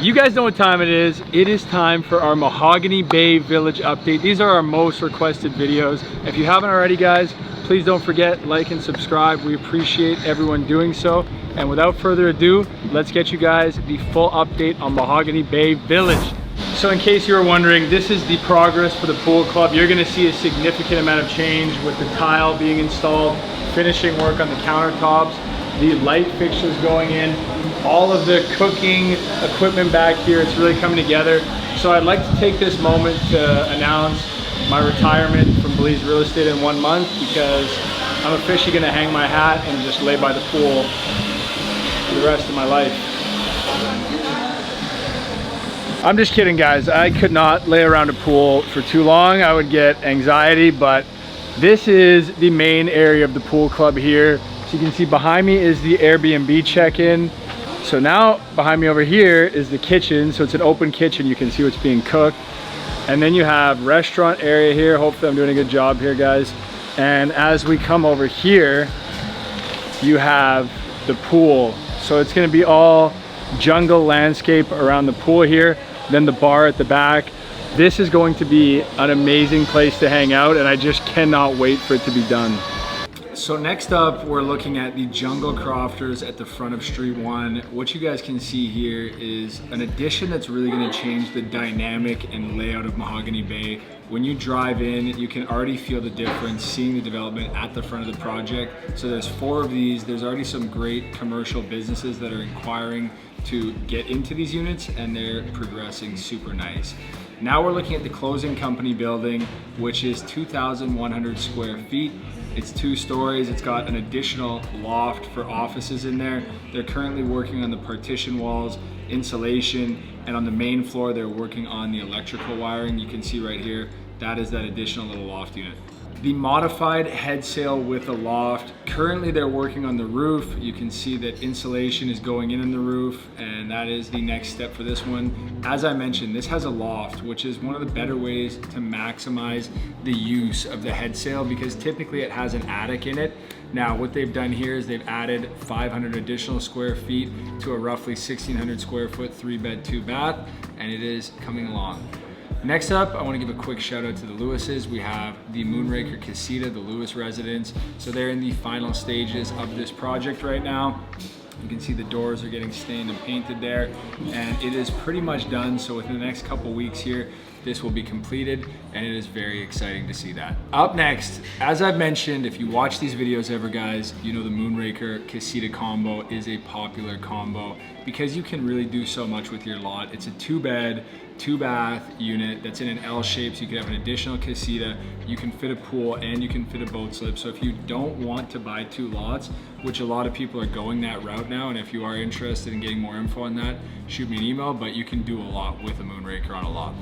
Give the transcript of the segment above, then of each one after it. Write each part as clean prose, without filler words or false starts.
You guys know what time it is. It is time for our Mahogany Bay Village update. These are our most requested videos. If you haven't already, guys, please don't forget, like and subscribe. We appreciate everyone doing so. And without further ado, let's get you guys the full update on Mahogany Bay Village. So in case you were wondering, this is the progress for the pool club. You're gonna see a significant amount of change with the tile being installed, finishing work on the countertops, the light fixtures going in, all of the cooking equipment back here. It's really coming together. So I'd like to take this moment to announce my retirement from Belize real estate in 1 month, because I'm officially gonna hang my hat and just lay by the pool for the rest of my life. I'm just kidding, guys. I could not lay around a pool for too long. I would get anxiety, but this is the main area of the pool club here. So you can see behind me is the Airbnb check-in. So now behind me over here is the kitchen. So it's an open kitchen. You can see what's being cooked. And then you have restaurant area here. Hopefully I'm doing a good job here, guys. And as we come over here, you have the pool. So it's gonna be all jungle landscape around the pool here. Then the bar at the back. This is going to be an amazing place to hang out, and I just cannot wait for it to be done. So next up, we're looking at the jungle crofters at the front of Street 1. What you guys can see here is an addition that's really gonna change the dynamic and layout of Mahogany Bay. When you drive in, you can already feel the difference seeing the development at the front of the project. So there's 4 of these. There's already some great commercial businesses that are inquiring to get into these units, and they're progressing super nice. Now we're looking at the closing company building, which is 2,100 square feet. It's 2 stories. It's got an additional loft for offices in there. They're currently working on the partition walls, insulation, and on the main floor, they're working on the electrical wiring. You can see right here, that is that additional little loft unit. The modified head sail with a loft. Currently they're working on the roof. You can see that insulation is going in the roof, and that is the next step for this one. As I mentioned, this has a loft, which is one of the better ways to maximize the use of the head sail, because typically it has an attic in it. Now what they've done here is they've added 500 additional square feet to a roughly 1,600 square foot 3-bed, 2-bath, and it is coming along. Next up, I want to give a quick shout out to the Lewises. We have the Moonraker Casita, the Lewis residence. So they're in the final stages of this project right now. You can see the doors are getting stained and painted there, and it is pretty much done. So within the next couple weeks here, this will be completed, and it is very exciting to see that. Up next, as I've mentioned, if you watch these videos ever, guys, you know the Moonraker Casita combo is a popular combo because you can really do so much with your lot. It's a 2-bed, 2-bath unit that's in an L shape, so you can have an additional casita, you can fit a pool, and you can fit a boat slip. So if you don't want to buy 2 lots, which a lot of people are going that route now, and if you are interested in getting more info on that, shoot me an email, but you can do a lot with a Moonraker on a lot.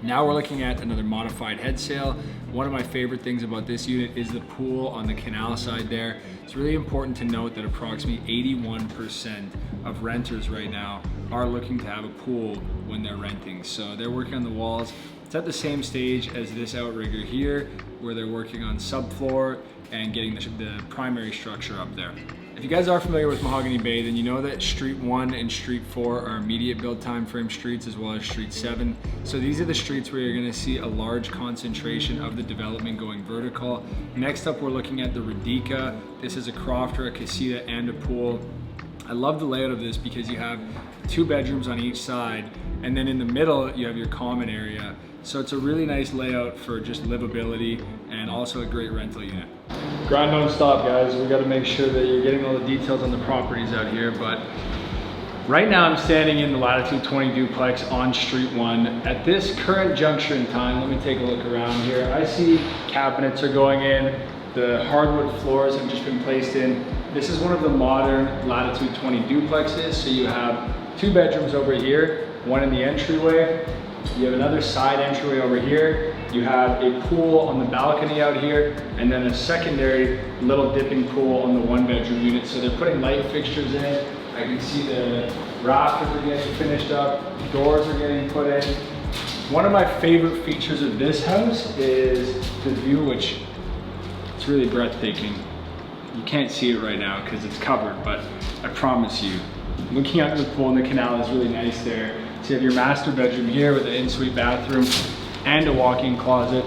Now we're looking at another modified head sail. One of my favorite things about this unit is the pool on the canal side there. It's really important to note that approximately 81% of renters right now are looking to have a pool when they're renting. So they're working on the walls. It's at the same stage as this outrigger here, where they're working on subfloor and getting the primary structure up there. If you guys are familiar with Mahogany Bay, then you know that Street 1 and Street 4 are immediate build time frame streets, as well as Street 7. So these are the streets where you're gonna see a large concentration of the development going vertical. Next up, we're looking at the Radika. This is a crofter, a casita, and a pool. I love the layout of this because you have 2 bedrooms on each side, and then in the middle, you have your common area. So it's a really nice layout for just livability, and also a great rental unit. Grind don't stop, guys. We got to make sure that you're getting all the details on the properties out here. But right now I'm standing in the Latitude 20 duplex on Street 1. At this current juncture in time, let me take a look around here. I see cabinets are going in. The hardwood floors have just been placed in. This is one of the modern Latitude 20 duplexes. So you have 2 bedrooms over here, 1 in the entryway. You have another side entryway over here. You have a pool on the balcony out here, and then a secondary little dipping pool on the 1-bedroom unit. So they're putting light fixtures in. I can see the rafters are getting finished up, doors are getting put in. One of my favorite features of this house is the view, which it's really breathtaking. You can't see it right now because it's covered, but I promise you, Looking out the pool and the canal is really nice there. So you have your master bedroom here with an in-suite bathroom and a walk-in closet.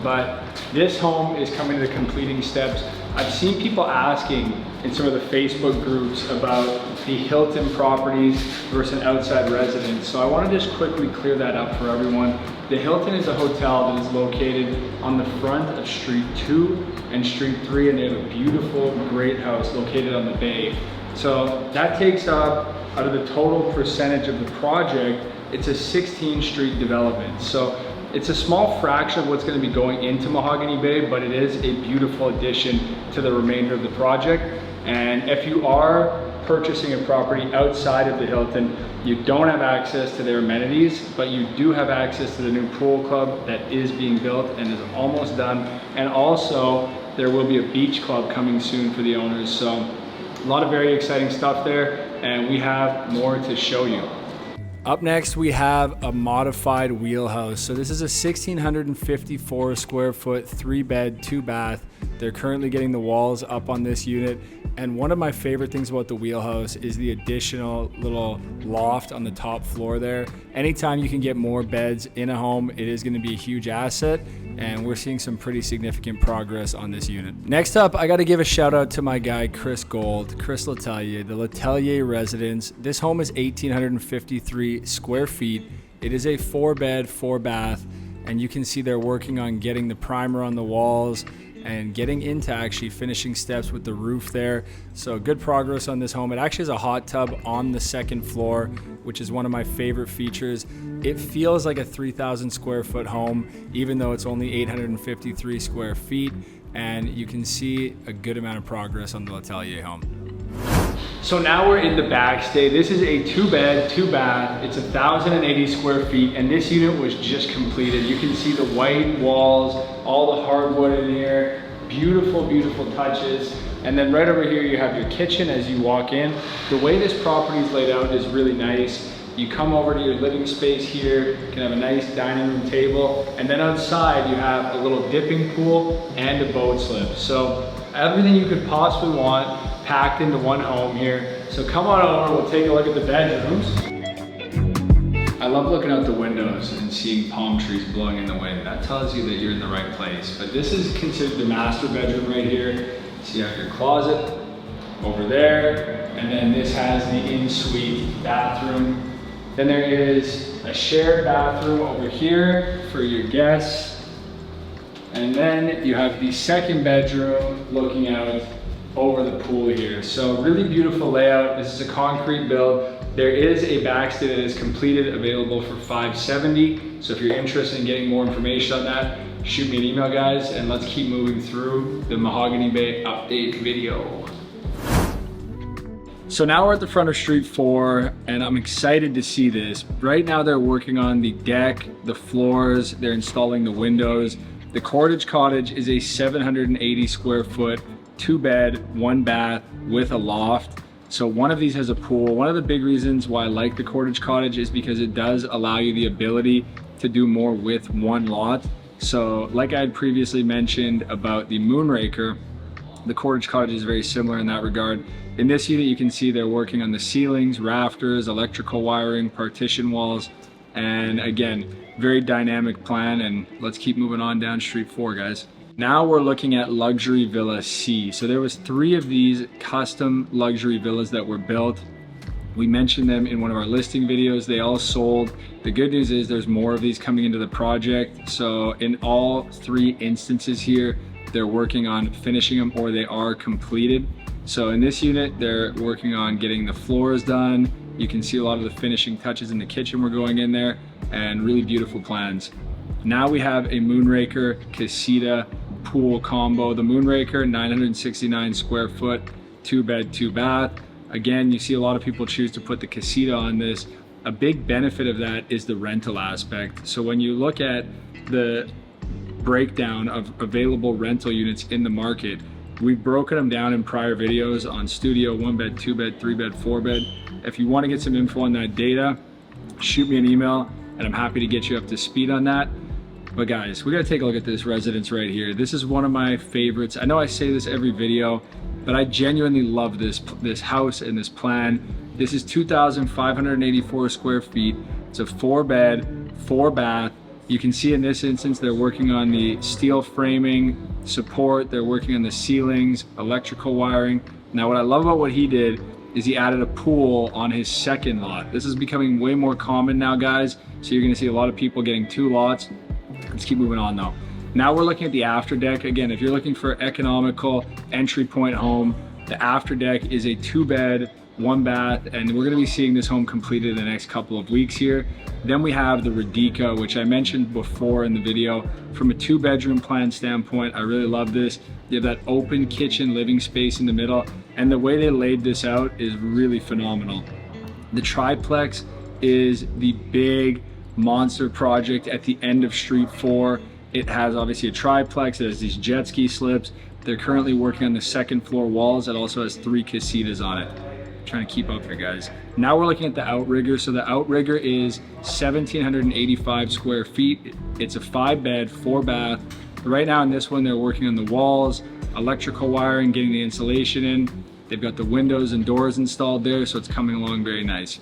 But this home is coming to the completing steps. I've seen people asking in some of the Facebook groups about the Hilton properties versus an outside residence. So I want to just quickly clear that up for everyone. The Hilton is a hotel that is located on the front of Street 2 and Street 3, and they have a beautiful, great house located on the bay. So that takes up, out of the total percentage of the project, it's a 16 street development. So it's a small fraction of what's going to be going into Mahogany Bay, but it is a beautiful addition to the remainder of the project. And if you are purchasing a property outside of the Hilton, you don't have access to their amenities, but you do have access to the new pool club that is being built and is almost done. And also there will be a beach club coming soon for the owners. So a lot of very exciting stuff there, and we have more to show you. Up next, we have a modified wheelhouse. So this is a 1,654 square foot, 3-bed, 2-bath. They're currently getting the walls up on this unit. And one of my favorite things about the wheelhouse is the additional little loft on the top floor there. Anytime you can get more beds in a home, it is going to be a huge asset. And we're seeing some pretty significant progress on this unit. Next up, I got to give a shout out to my guy, Chris Letelier, the Letelier residence. This home is 1,853 square feet. It is a 4-bed, 4-bath, and you can see they're working on getting the primer on the walls and getting into actually finishing steps with the roof there. So good progress on this home. It actually has a hot tub on the second floor, which is one of my favorite features. It feels like a 3,000 square foot home, even though it's only 853 square feet. And you can see a good amount of progress on the Letelier home. So now we're in the Baxton. This is a 2-bed, 2-bath. It's 1,080 square feet, and this unit was just completed. You can see the white walls, all the hardwood in here, beautiful, beautiful touches. And then right over here, you have your kitchen as you walk in. The way this property is laid out is really nice. You come over to your living space here, you can have a nice dining room table, and then outside you have a little dipping pool and a boat slip. So everything you could possibly want packed into one home here. So come on over, we'll take a look at the bedrooms. I love looking out the windows and seeing palm trees blowing in the wind. That tells you that you're in the right place. But this is considered the master bedroom right here. So you have your closet over there, and then this has the in-suite bathroom. Then there is a shared bathroom over here for your guests. And then you have the second bedroom looking out over the pool here. So really beautiful layout. This is a concrete build. There is a Baxton that is completed, available for $570. So if you're interested in getting more information on that, shoot me an email, guys, and let's keep moving through the Mahogany Bay update video. So now we're at the front of Street 4, and I'm excited to see this. Right now they're working on the deck, the floors, they're installing the windows. The Cottage Cottage is a 780 square foot, 2-bed, 1-bath with a loft. So one of these has a pool. One of the big reasons why I like the Cottage Cottage is because it does allow you the ability to do more with one lot. So like I had previously mentioned about the Moonraker, the Cottage Cottage is very similar in that regard. In this unit, you can see they're working on the ceilings, rafters, electrical wiring, partition walls, and again, very dynamic plan. And let's keep moving on down Street 4, guys. Now we're looking at Luxury Villa C. So there was 3 of these custom luxury villas that were built. We mentioned them in one of our listing videos. They all sold. The good news is there's more of these coming into the project. So in all 3 instances here, they're working on finishing them or they are completed. So in this unit, they're working on getting the floors done. You can see a lot of the finishing touches in the kitchen were going in there, and really beautiful plans. Now we have a Moonraker Casita pool combo. The Moonraker, 969 square foot, 2-bed, 2-bath. Again, you see a lot of people choose to put the Casita on this. A big benefit of that is the rental aspect. So when you look at the breakdown of available rental units in the market, we've broken them down in prior videos on studio, 1-bed, 2-bed, 3-bed, 4-bed. If you want to get some info on that data, shoot me an email and I'm happy to get you up to speed on that. But guys, we got to take a look at this residence right here. This is one of my favorites. I know I say this every video, but I genuinely love this house and this plan. This is 2,584 square feet. It's a 4-bed, 4-bath. You can see in this instance, they're working on the steel framing support. They're working on the ceilings, electrical wiring. Now, what I love about what he did is he added a pool on his second lot. This is becoming way more common now, guys. So you're gonna see a lot of people getting 2 lots. Let's keep moving on though. Now we're looking at the after deck. Again, if you're looking for economical entry point home, the after deck is a 2-bed, 1-bath, and we're gonna be seeing this home completed in the next couple of weeks here. Then we have the radika, which I mentioned before in the video. From a 2-bedroom plan standpoint, I really love this. You have that open kitchen living space in the middle, and the way they laid this out is really phenomenal. The triplex is the big monster project at the end of Street 4. It has obviously a triplex, it has these jet ski slips. They're currently working on the 2nd floor walls. It also has 3 casitas on it. Trying to keep up here, guys. Now we're looking at the outrigger. So the outrigger is 1,785 square feet. It's a 5-bed, 4-bath. Right now in this one, they're working on the walls, electrical wiring, getting the insulation in. They've got the windows and doors installed there, so it's coming along very nice.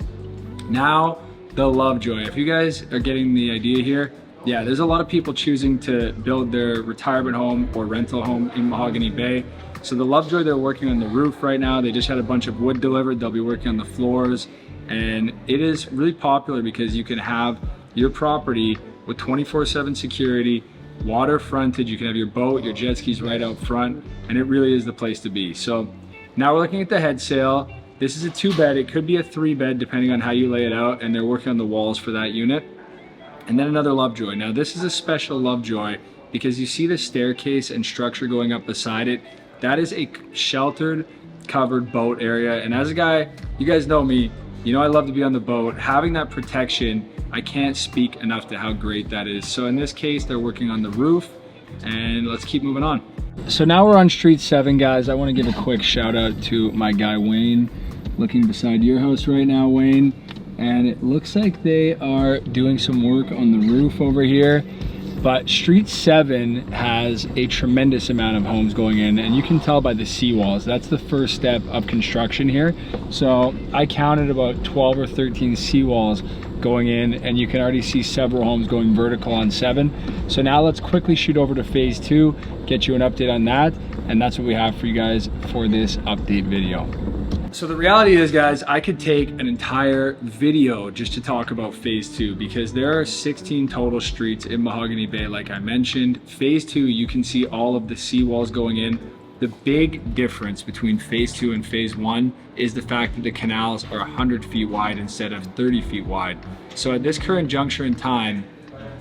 Now, the Lovejoy. If you guys are getting the idea here, yeah, there's a lot of people choosing to build their retirement home or rental home in Mahogany Bay. So the Lovejoy, they're working on the roof right now. They just had a bunch of wood delivered. They'll be working on the floors. And it is really popular because you can have your property with 24/7 security, water frontage. You can have your boat, your jet skis right out front, and it really is the place to be. So now we're looking at the head sail. This is a 2-bed. It could be a 3-bed depending on how you lay it out, and they're working on the walls for that unit. And then another Lovejoy. Now this is a special Lovejoy because you see the staircase and structure going up beside it. That is a sheltered, covered boat area. And as a guy, you guys know me, you know I love to be on the boat. Having that protection, I can't speak enough to how great that is. So in this case, they're working on the roof, and let's keep moving on. So now we're on Street 7, guys. I want to give a quick shout out to my guy, Wayne, looking beside your house right now, Wayne. And it looks like they are doing some work on the roof over here. But Street 7 has a tremendous amount of homes going in, and you can tell by the seawalls. That's the first step of construction here. So I counted about 12 or 13 seawalls going in, and you can already see several homes going vertical on 7. So now let's quickly shoot over to phase 2, get you an update on that, and that's what we have for you guys for this update video. So the reality is, guys, I could take an entire video just to talk about phase 2 because there are 16 total streets in Mahogany Bay, like I mentioned. Phase 2, you can see all of the seawalls going in. The big difference between phase 2 and phase 1 is the fact that the canals are 100 feet wide instead of 30 feet wide. So at this current juncture in time,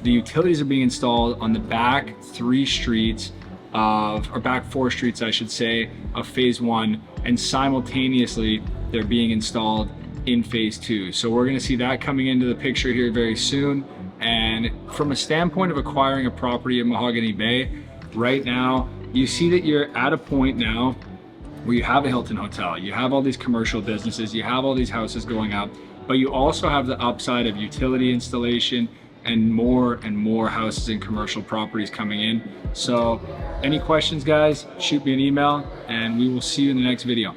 the utilities are being installed on the back 3 streets or back 4 streets, I should say, of phase 1, and simultaneously they're being installed in phase 2. So we're gonna see that coming into the picture here very soon. And from a standpoint of acquiring a property in Mahogany Bay, right now, you see that you're at a point now where you have a Hilton hotel, you have all these commercial businesses, you have all these houses going up, but you also have the upside of utility installation and more houses and commercial properties coming in. So any questions, guys, shoot me an email and we will see you in the next video.